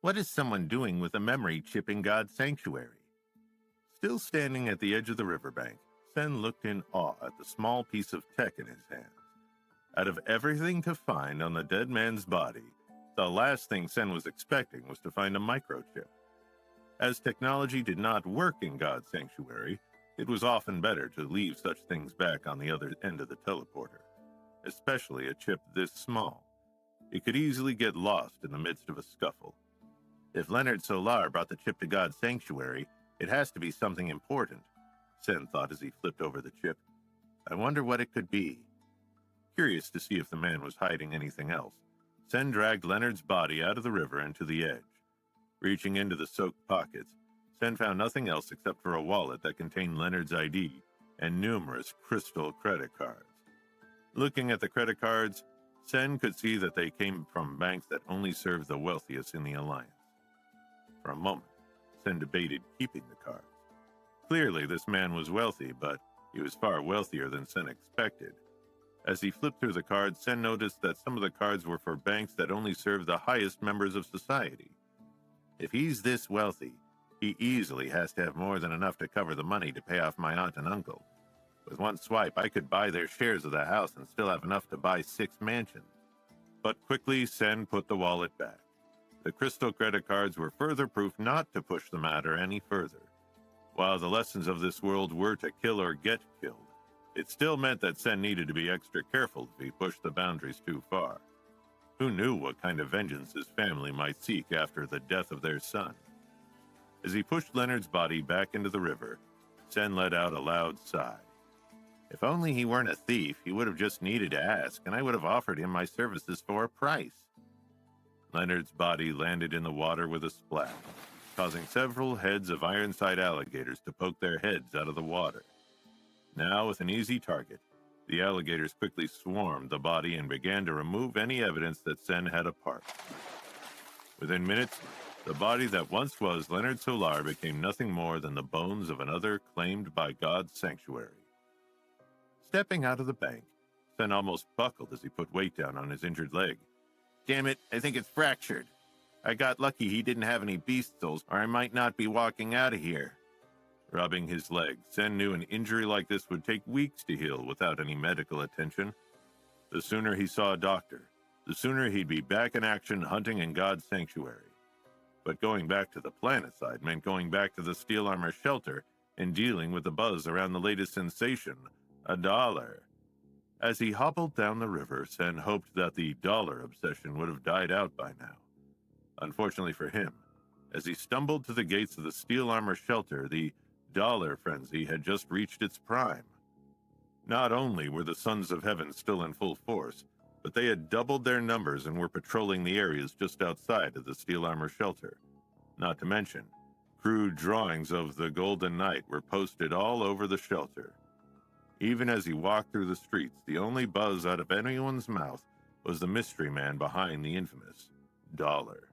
What is someone doing with a memory chip in God's sanctuary? Still standing at the edge of the riverbank, Sen looked in awe at the small piece of tech in his hands. Out of everything to find on the dead man's body, the last thing Sen was expecting was to find a microchip. As technology did not work in God's sanctuary, it was often better to leave such things back on the other end of the teleporter, especially a chip this small. It could easily get lost in the midst of a scuffle. If Leonard Solar brought the chip to God's sanctuary, it has to be something important, Sen thought as he flipped over the chip. I wonder what it could be. Curious to see if the man was hiding anything else, Sen dragged Leonard's body out of the river and to the edge. Reaching into the soaked pockets, Sen found nothing else except for a wallet that contained Leonard's ID and numerous crystal credit cards. Looking at the credit cards, Sen could see that they came from banks that only served the wealthiest in the Alliance. For a moment, Sen debated keeping the cards. Clearly, this man was wealthy, but he was far wealthier than Sen expected. As he flipped through the cards, Sen noticed that some of the cards were for banks that only served the highest members of society. If he's this wealthy, he easily has to have more than enough to cover the money to pay off my aunt and uncle. With one swipe, I could buy their shares of the house and still have enough to buy 6 mansions. But quickly, Sen put the wallet back. The crystal credit cards were further proof not to push the matter any further. While the lessons of this world were to kill or get killed, it still meant that Sen needed to be extra careful if he pushed the boundaries too far. Who knew what kind of vengeance his family might seek after the death of their son? As he pushed Leonard's body back into the river, Sen let out a loud sigh. If only he weren't a thief, he would have just needed to ask, and I would have offered him my services for a price. Leonard's body landed in the water with a splash, causing several heads of Iron-Side alligators to poke their heads out of the water. Now, with an easy target, the alligators quickly swarmed the body and began to remove any evidence that Sen had a part. Within minutes, the body that once was Leonard Solar became nothing more than the bones of another claimed by God's sanctuary. Stepping out of the bank, Sen almost buckled as he put weight down on his injured leg. Damn it, I think it's fractured. I got lucky he didn't have any beast souls, or I might not be walking out of here. Rubbing his leg, Sen knew an injury like this would take weeks to heal without any medical attention. The sooner he saw a doctor, the sooner he'd be back in action hunting in God's sanctuary. But going back to the planet side meant going back to the steel armor shelter and dealing with the buzz around the latest sensation, $1. As he hobbled down the river, Sen hoped that the dollar obsession would have died out by now. Unfortunately for him, as he stumbled to the gates of the steel armor shelter, the dollar frenzy had just reached its prime. Not only were the Sons of Heaven still in full force, but they had doubled their numbers and were patrolling the areas just outside of the steel armor shelter. Not to mention, crude drawings of the Golden Knight were posted all over the shelter. Even as he walked through the streets, the only buzz out of anyone's mouth was the mystery man behind the infamous dollar.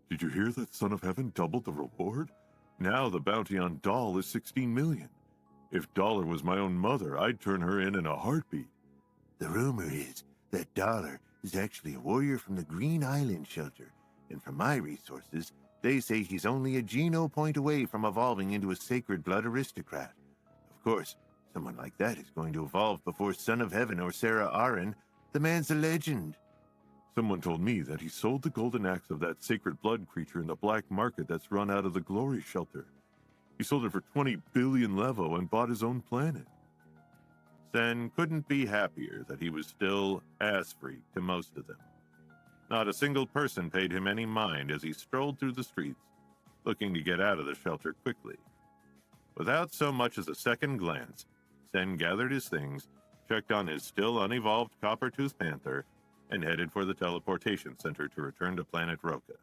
Did you hear that Son of Heaven doubled the reward? Now the bounty on Doll is 16 million. If Dollar was my own mother, I'd turn her in a heartbeat. The rumor is that Dollar is actually a warrior from the Green Island shelter, and from my resources, they say he's only a geno point away from evolving into a sacred blood aristocrat. Of course, someone like that is going to evolve before Son of Heaven or Sarah Aaron. The man's a legend. Someone told me that he sold the golden axe of that sacred blood creature in the black market that's run out of the glory shelter. He sold it for 20 billion levo and bought his own planet. Sen couldn't be happier that he was still ass-free to most of them. Not a single person paid him any mind as he strolled through the streets, looking to get out of the shelter quickly. Without so much as a second glance, Sen gathered his things, checked on his still unevolved copper-toothed panther, and headed for the teleportation center to return to planet Roka.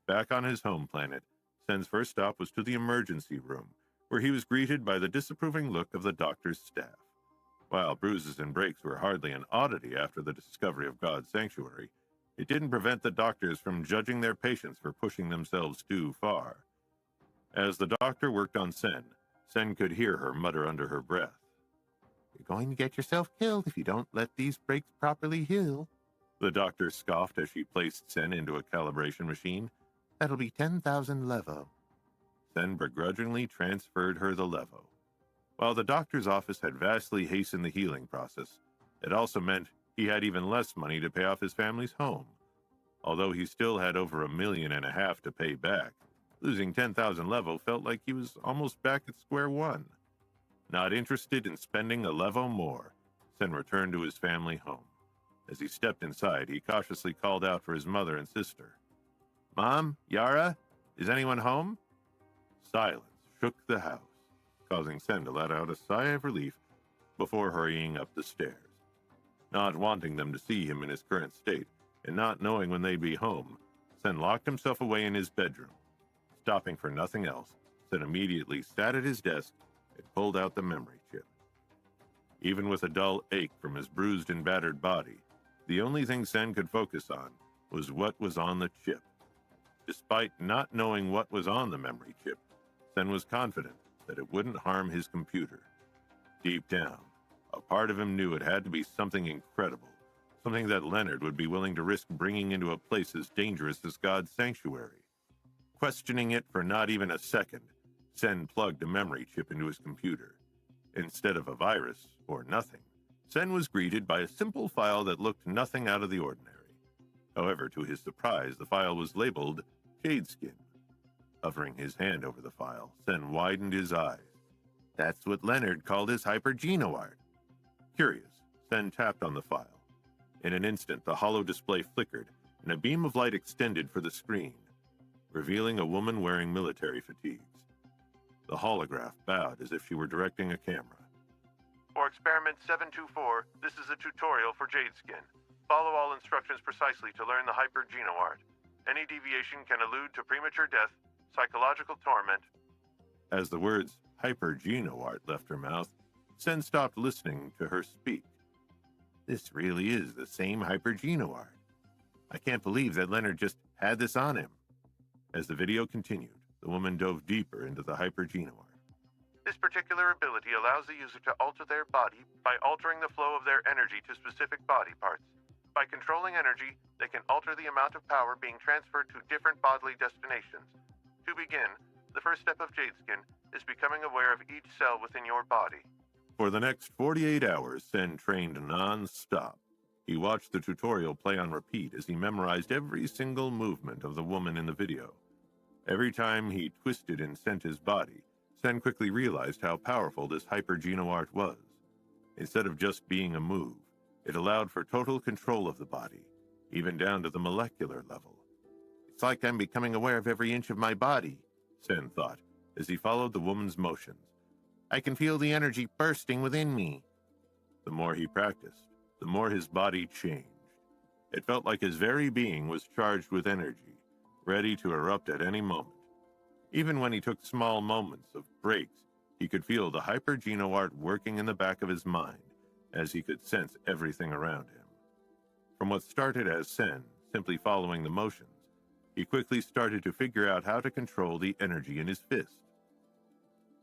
Back on his home planet, Sen's first stop was to the emergency room, where he was greeted by the disapproving look of the doctor's staff. While bruises and breaks were hardly an oddity after the discovery of God's sanctuary, it didn't prevent the doctors from judging their patients for pushing themselves too far. As the doctor worked on Sen could hear her mutter under her breath, "You're going to get yourself killed if you don't let these breaks properly heal." The doctor scoffed as she placed Sen into a calibration machine. That'll be 10,000 levo. Sen begrudgingly transferred her the levo. While the doctor's office had vastly hastened the healing process, it also meant he had even less money to pay off his family's home. Although he still had over $1.5 million to pay back, losing 10,000 levo felt like he was almost back at square one. Not interested in spending a levo more, Sen returned to his family home. As he stepped inside, he cautiously called out for his mother and sister. "Mom, Yara, is anyone home?" Silence shook the house, causing Sen to let out a sigh of relief before hurrying up the stairs. Not wanting them to see him in his current state, and not knowing when they'd be home, Sen locked himself away in his bedroom. Stopping for nothing else, Sen immediately sat at his desk and pulled out the memory chip. Even with a dull ache from his bruised and battered body, the only thing Sen could focus on was what was on the chip. Despite not knowing what was on the memory chip, Sen was confident that it wouldn't harm his computer. Deep down, a part of him knew it had to be something incredible, something that Leonard would be willing to risk bringing into a place as dangerous as God's sanctuary. Questioning it for not even a second, Sen plugged a memory chip into his computer. Instead of a virus, or nothing, Sen was greeted by a simple file that looked nothing out of the ordinary. However, to his surprise, the file was labeled Jade Skin. Hovering his hand over the file, Sen widened his eyes. That's what Leonard called his Hypergenowart. Curious, Sen tapped on the file. In an instant, the hollow display flickered, and a beam of light extended for the screen, revealing a woman wearing military fatigues. The holograph bowed as if she were directing a camera. For Experiment 724, this is a tutorial for Jade Skin. Follow all instructions precisely to learn the Hypergenowart. Any deviation can allude to premature death, psychological torment. As the words Hypergenowart left her mouth, Sen stopped listening to her speak. This really is the same Hypergenowart. I can't believe that Leonard just had this on him. As the video continued, the woman dove deeper into the Hypergenowart. This particular ability allows the user to alter their body by altering the flow of their energy to specific body parts. By controlling energy, they can alter the amount of power being transferred to different bodily destinations. To begin, the first step of Jade Skin is becoming aware of each cell within your body. For the next 48 hours, Sen trained non-stop. He watched the tutorial play on repeat as he memorized every single movement of the woman in the video. Every time he twisted and sent his body, Sen quickly realized how powerful this Hypergenowart was. Instead of just being a move, it allowed for total control of the body, even down to the molecular level. It's like I'm becoming aware of every inch of my body, Sen thought, as he followed the woman's motions. I can feel the energy bursting within me. The more he practiced, the more his body changed. It felt like his very being was charged with energy, ready to erupt at any moment. Even when he took small moments of breaks, he could feel the Hypergenowart working in the back of his mind, as he could sense everything around him. From what started as Sen simply following the motions, he quickly started to figure out how to control the energy in his fist.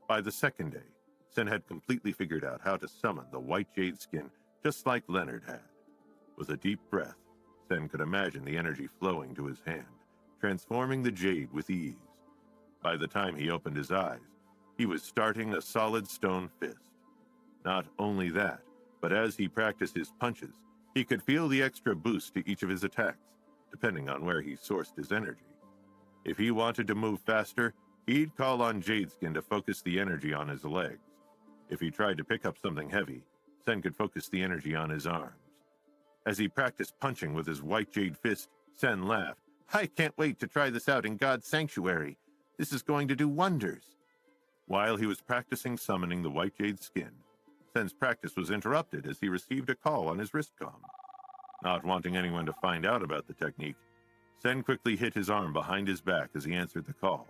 By the second day, Sen had completely figured out how to summon the white Jade Skin just like Leonard had. With a deep breath, Sen could imagine the energy flowing to his hand, transforming the jade with ease. By the time he opened his eyes, he was starting a solid stone fist. Not only that, but as he practiced his punches, he could feel the extra boost to each of his attacks, depending on where he sourced his energy. If he wanted to move faster, he'd call on Jade Skin to focus the energy on his legs. If he tried to pick up something heavy, Sen could focus the energy on his arms. As he practiced punching with his white jade fist, Sen laughed. I can't wait to try this out in God's sanctuary. This is going to do wonders. While he was practicing summoning the white Jade Skin, Sen's practice was interrupted as he received a call on his wristcom. Not wanting anyone to find out about the technique, Sen quickly hit his arm behind his back as he answered the call.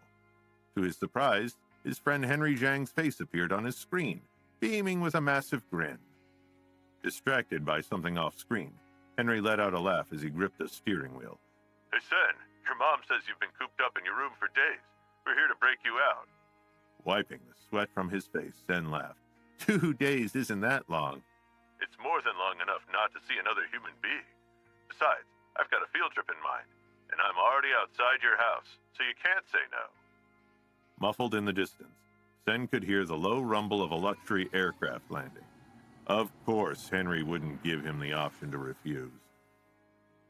To his surprise, his friend Henry Zhang's face appeared on his screen, beaming with a massive grin. Distracted by something off-screen, Henry let out a laugh as he gripped the steering wheel. Hey, Sen, your mom says you've been cooped up in your room for days. We're here to break you out. Wiping the sweat from his face, Sen laughed. 2 days isn't that long. It's more than long enough not to see another human being. Besides, I've got a field trip in mind, and I'm already outside your house, so you can't say no. Muffled in the distance, Sen could hear the low rumble of a luxury aircraft landing. Of course, Henry wouldn't give him the option to refuse.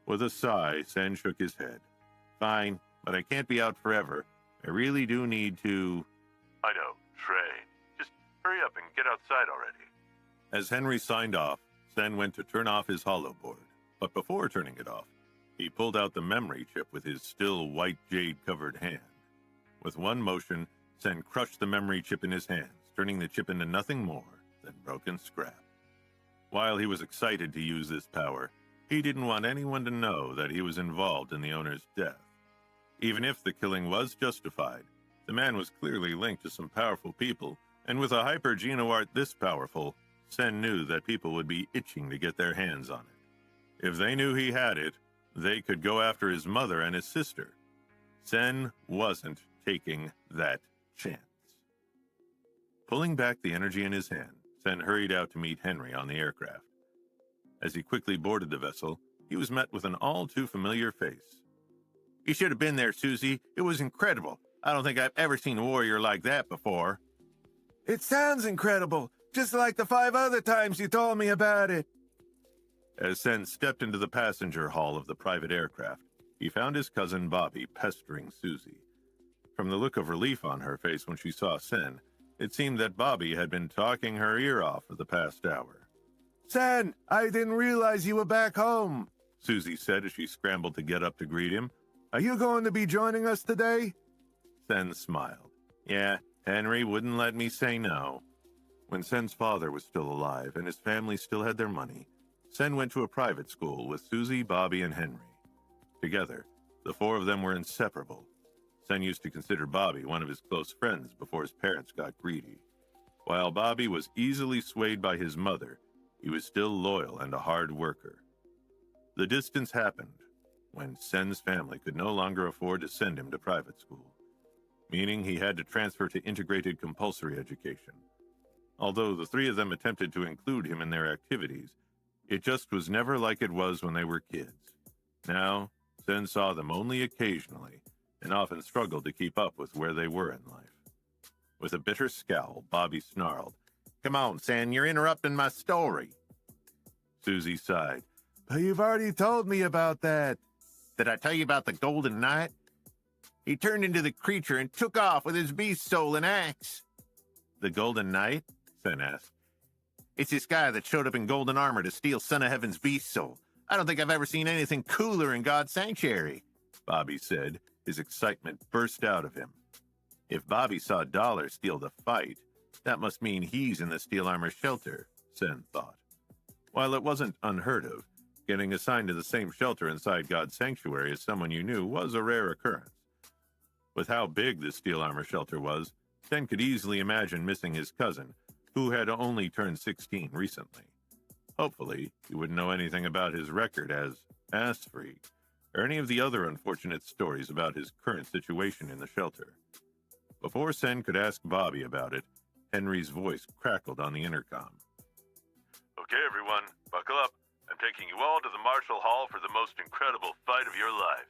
With a sigh, Sen shook his head. Fine, but I can't be out forever. I really do need to... I know, Trey. Just hurry up and get outside already. As Henry signed off, Sen went to turn off his holoboard. But before turning it off, he pulled out the memory chip with his still white jade-covered hand. With one motion, Sen crushed the memory chip in his hands, turning the chip into nothing more than broken scrap. While he was excited to use this power, he didn't want anyone to know that he was involved in the owner's death. Even if the killing was justified, the man was clearly linked to some powerful people, and with a Hypergenowart this powerful, Sen knew that people would be itching to get their hands on it. If they knew he had it, they could go after his mother and his sister. Sen wasn't taking that chance. Pulling back the energy in his hand, Sen hurried out to meet Henry on the aircraft. As he quickly boarded the vessel, he was met with an all-too-familiar face. You should have been there, Susie. It was incredible. I don't think I've ever seen a warrior like that before. It sounds incredible, just like the 5 other times you told me about it. As Sen stepped into the passenger hall of the private aircraft, he found his cousin Bobby pestering Susie. From the look of relief on her face when she saw Sen, it seemed that Bobby had been talking her ear off for the past hour. Sen, I didn't realize you were back home, Susie said as she scrambled to get up to greet him. Are you going to be joining us today? Sen smiled. Yeah, Henry wouldn't let me say no. When Sen's father was still alive and his family still had their money, Sen went to a private school with Susie, Bobby, and Henry. Together, the 4 of them were inseparable. Sen used to consider Bobby one of his close friends before his parents got greedy. While Bobby was easily swayed by his mother, he was still loyal and a hard worker. The distance happened when Sen's family could no longer afford to send him to private school, meaning he had to transfer to integrated compulsory education. Although the 3 of them attempted to include him in their activities, it just was never like it was when they were kids. Now, Sen saw them only occasionally, and often struggled to keep up with where they were in life. With a bitter scowl, Bobby snarled, Come on, Sen, you're interrupting my story. Susie sighed. But you've already told me about that. Did I tell you about the Golden Knight? He turned into the creature and took off with his beast soul and axe. The Golden Knight? Sen asked. It's this guy that showed up in golden armor to steal Son of Heaven's beast soul. I don't think I've ever seen anything cooler in God's sanctuary, Bobby said. His excitement burst out of him. If Bobby saw Dollar steal the fight, that must mean he's in the steel armor shelter, Sen thought. While it wasn't unheard of, getting assigned to the same shelter inside God's sanctuary as someone you knew was a rare occurrence. With how big the steel armor shelter was, Sen could easily imagine missing his cousin, who had only turned 16 recently. Hopefully, he wouldn't know anything about his record as ass-freak, or any of the other unfortunate stories about his current situation in the shelter. Before Sen could ask Bobby about it, Henry's voice crackled on the intercom. Okay, everyone, buckle up. I'm taking you all to the Marshall Hall for the most incredible fight of your life.